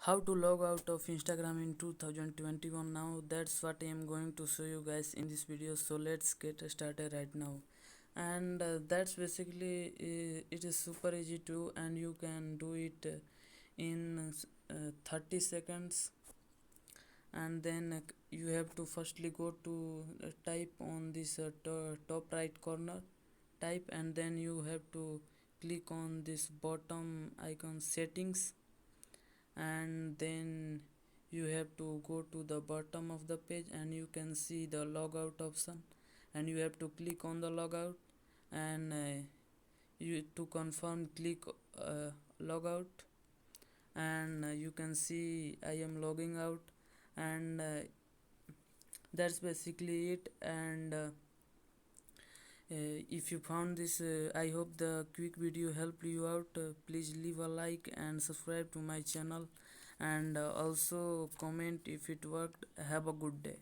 how to log out of Instagram in 2021. Now that's what I am going to show you guys in this video, so let's get started right now. And that's basically it is super easy to, and you can do it in 30 seconds. And then you have to firstly go to type on this top right corner, type, and then you have to click on this bottom icon, settings, and then you have to go to the bottom of the page and you can see the logout option, and you have to click on the logout, and you to confirm click logout, and you can see I am logging out. And that's basically it. And if you found this, I hope the quick video helped you out. Please leave a like and subscribe to my channel, and also comment if it worked. Have a good day.